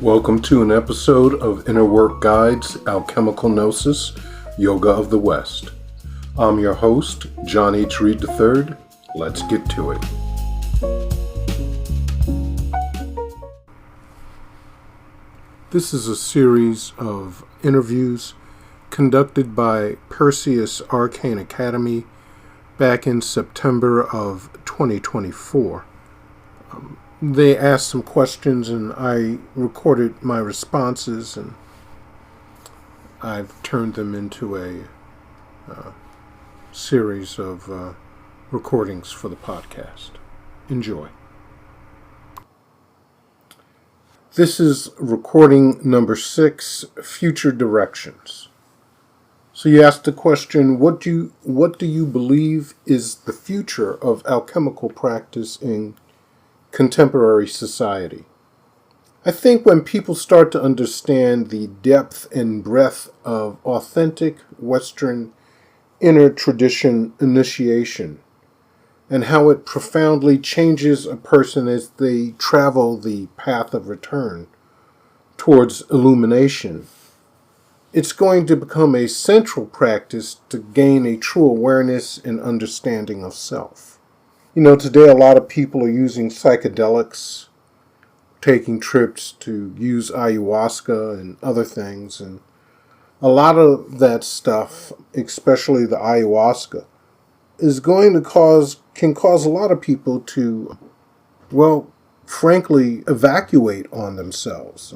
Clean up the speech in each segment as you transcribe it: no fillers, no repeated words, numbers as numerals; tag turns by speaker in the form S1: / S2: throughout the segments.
S1: Welcome to an episode of Inner Work Guides, Alchemical Gnosis, Yoga of the West. I'm your host, John H. Reed III. Let's get to it. This is a series of interviews conducted by Perseus Arcane Academy back in September of 2024. They asked some questions and I recorded my responses, and I've turned them into a series of recordings for the podcast. Enjoy. This is recording number 6, Future Directions. So you asked the question, what do you believe is the future of alchemical practice in contemporary society? I think when people start to understand the depth and breadth of authentic Western inner tradition initiation and how it profoundly changes a person as they travel the path of return towards illumination, it's going to become a central practice to gain a true awareness and understanding of self. You know, today a lot of people are using psychedelics, taking trips to use ayahuasca and other things, and a lot of that stuff, especially the ayahuasca, can cause a lot of people to, frankly, evacuate on themselves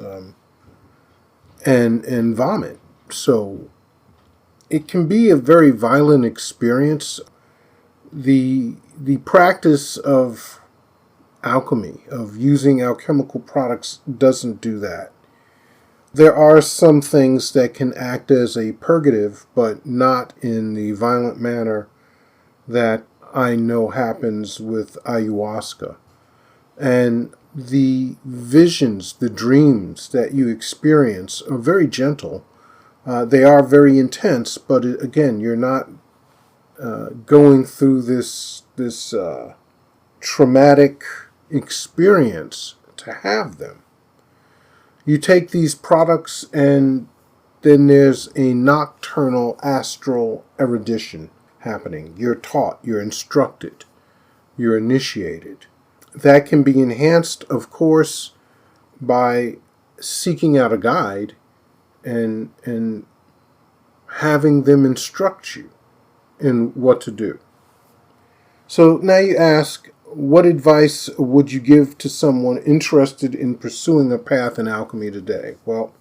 S1: and vomit. So it can be a very violent experience. The practice of alchemy, of using alchemical products, doesn't do that. There are some things that can act as a purgative, but not in the violent manner that I know happens with ayahuasca. And the visions, the dreams that you experience are very gentle. They are very intense, but again, you're not going through this traumatic experience to have them. You take these products and then there's a nocturnal astral erudition happening. You're taught, you're instructed, you're initiated. That can be enhanced, of course, by seeking out a guide and having them instruct you in what to do. So now you ask, what advice would you give to someone interested in pursuing a path in alchemy today? Well,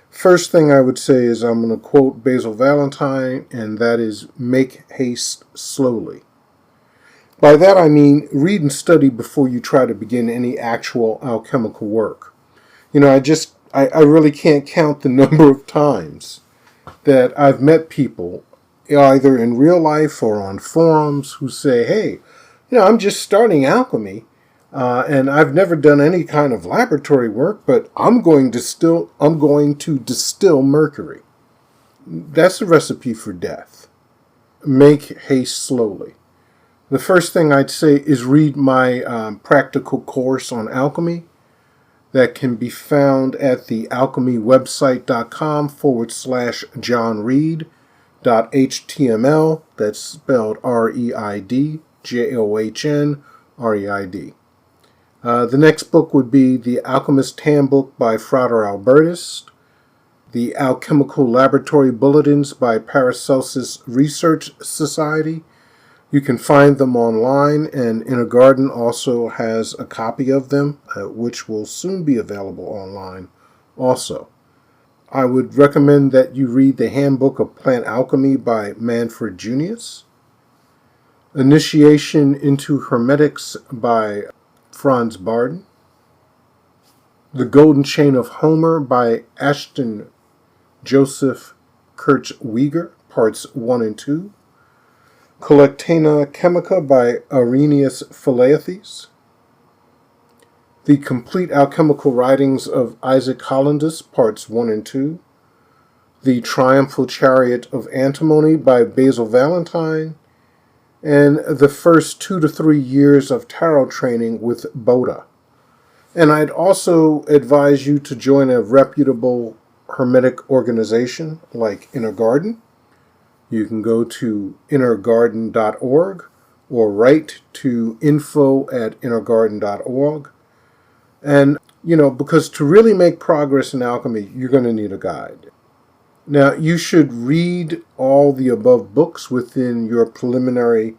S1: first thing I would say is I'm going to quote Basil Valentine, and that is, make haste slowly. By that I mean read and study before you try to begin any actual alchemical work. You know, I really can't count the number of times that I've met people, either in real life or on forums, who say, hey, I'm just starting alchemy, and I've never done any kind of laboratory work, but I'm going to distill mercury. That's a recipe for death. Make haste slowly. The first thing I'd say is read my practical course on alchemy that can be found at the alchemywebsite.com/John Reed.html. That's spelled ReidJohnReid. The next book would be The Alchemist Handbook by Frater Albertus, The Alchemical Laboratory Bulletins by Paracelsus Research Society. You can find them online, and Inner Garden also has a copy of them, which will soon be available online also. I would recommend that you read The Handbook of Plant Alchemy by Manfred Junius, Initiation into Hermetics by Franz Barden, The Golden Chain of Homer by Ashton Joseph Kirchweiger, Parts 1 and 2, Collectana Chemica by Arrhenius Philanthes, The Complete Alchemical Writings of Isaac Hollandus, Parts 1 and 2, The Triumphal Chariot of Antimony by Basil Valentine, and the first 2 to 3 years of tarot training with Boda. And I'd also advise you to join a reputable hermetic organization like Inner Garden. You can go to innergarden.org or write to info@innergarden.org. And, because to really make progress in alchemy, you're going to need a guide. Now, you should read all the above books within your preliminary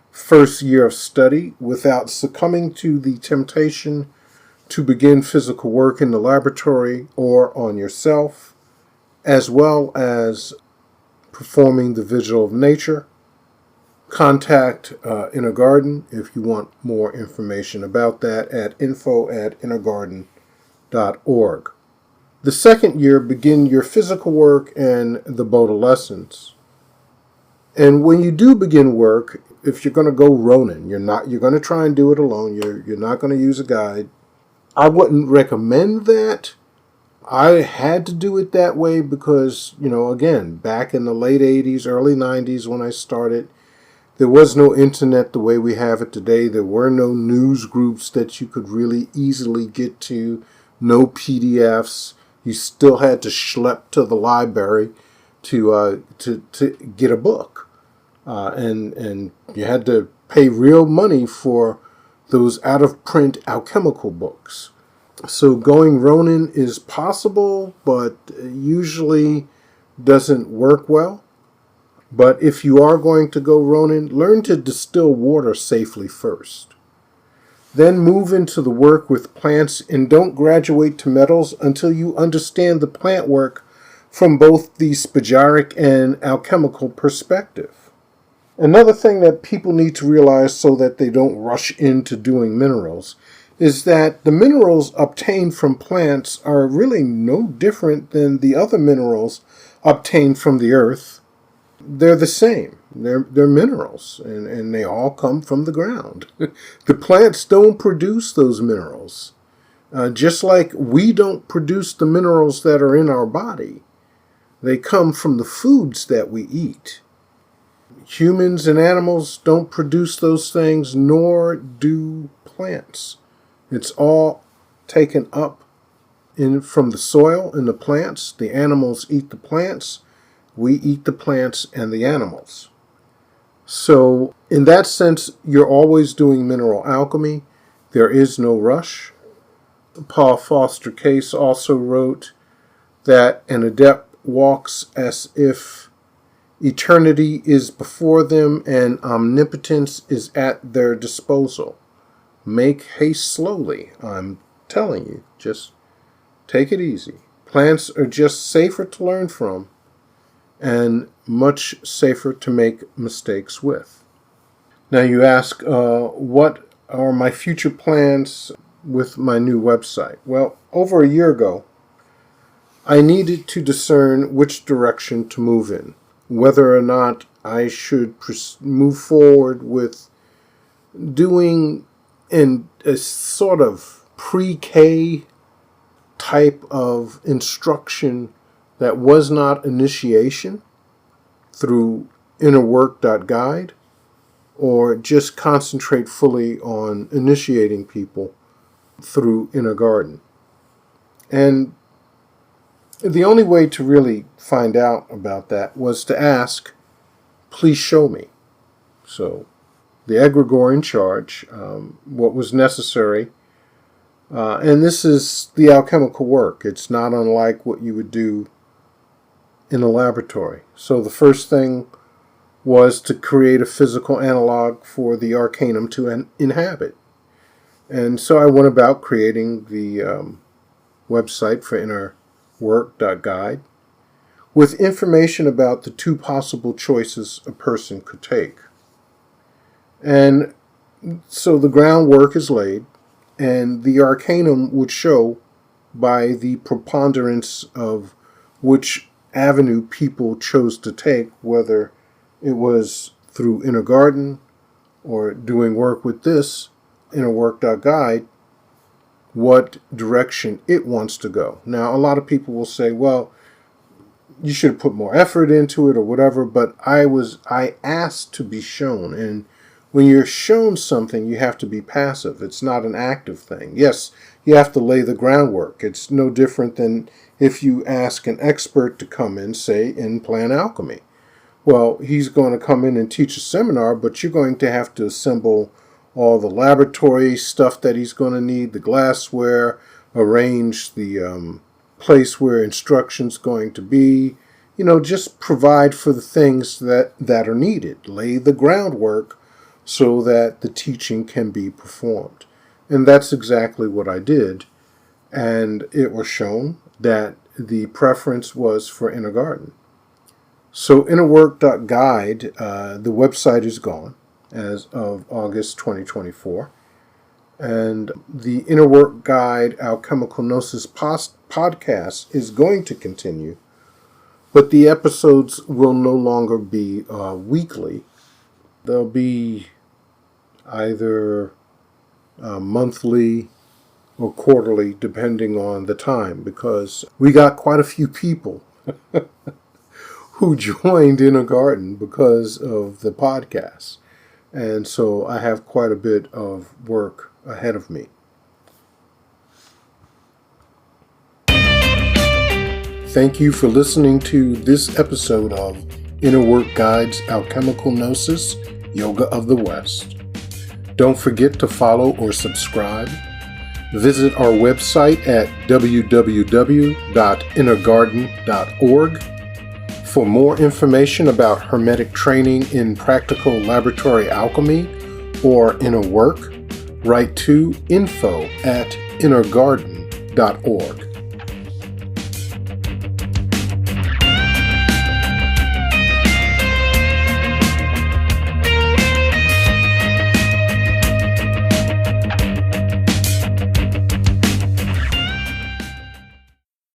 S1: first year of study without succumbing to the temptation to begin physical work in the laboratory or on yourself, as well as performing the vigil of nature. Contact Inner Garden if you want more information about that at info@innergarden.org. The second year, begin your physical work and the Boda lessons. And when you do begin work, if you're going to go Ronin, you're going to try and do it alone. You're not going to use a guide. I wouldn't recommend that. I had to do it that way because, again, back in the late 80s, early 90s when I started, there was no internet the way we have it today. There were no news groups that you could really easily get to, no PDFs. You still had to schlep to the library to get a book. And you had to pay real money for those out-of-print alchemical books. So going Ronin is possible, but usually doesn't work well. But if you are going to go Ronin, learn to distill water safely first. Then move into the work with plants and don't graduate to metals until you understand the plant work from both the spagyric and alchemical perspective. Another thing that people need to realize so that they don't rush into doing minerals is that the minerals obtained from plants are really no different than the other minerals obtained from the earth. They're the same. They're minerals, and they all come from the ground. The plants don't produce those minerals. Just like we don't produce the minerals that are in our body. They come from the foods that we eat. Humans and animals don't produce those things, nor do plants. It's all taken up from the soil and the plants. The animals eat the plants. We eat the plants and the animals. So in that sense, you're always doing mineral alchemy. There is no rush. Paul Foster Case also wrote that an adept walks as if eternity is before them and omnipotence is at their disposal. Make haste slowly. I'm telling you, just take it easy. Plants are just safer to learn from and much safer to make mistakes with. Now you ask, what are my future plans with my new website? Well, over a year ago, I needed to discern which direction to move in, whether or not I should move forward with doing a sort of pre-K type of instruction that was not initiation through innerwork.guide, or just concentrate fully on initiating people through Inner Garden. And the only way to really find out about that was to ask, please show me. So the egregore in charge, what was necessary, and this is the alchemical work. It's not unlike what you would do in a laboratory. So the first thing was to create a physical analog for the arcanum to inhabit. And so I went about creating the website for innerwork.guide with information about the two possible choices a person could take. And so the groundwork is laid, and the arcanum would show by the preponderance of which avenue people chose to take, whether it was through Inner Garden or doing work with this innerwork.guide, what direction it wants to go. Now, a lot of people will say, well, you should put more effort into it or whatever, but I asked to be shown, and when you're shown something, you have to be passive. It's not an active thing. Yes, You have to lay the groundwork. It's no different than if you ask an expert to come in, say, in plant alchemy. Well, he's going to come in and teach a seminar, but you're going to have to assemble all the laboratory stuff that he's going to need, the glassware, arrange the place where instruction's going to be. Just provide for the things that are needed. Lay the groundwork so that the teaching can be performed. And that's exactly what I did. And it was shown that the preference was for Inner Garden. So innerwork.guide, the website is gone as of August 2024. And the Inner Work Guide Alchemical Gnosis podcast is going to continue, but the episodes will no longer be weekly. They'll be either monthly or quarterly, depending on the time, because we got quite a few people who joined Inner Garden because of the podcast. And so I have quite a bit of work ahead of me. Thank you for listening to this episode of Inner Work Guide's Alchemical Gnosis, Yoga of the West. Don't forget to follow or subscribe. Visit our website at www.innergarden.org for more information about Hermetic training in practical laboratory alchemy or inner work. Write to info@innergarden.org.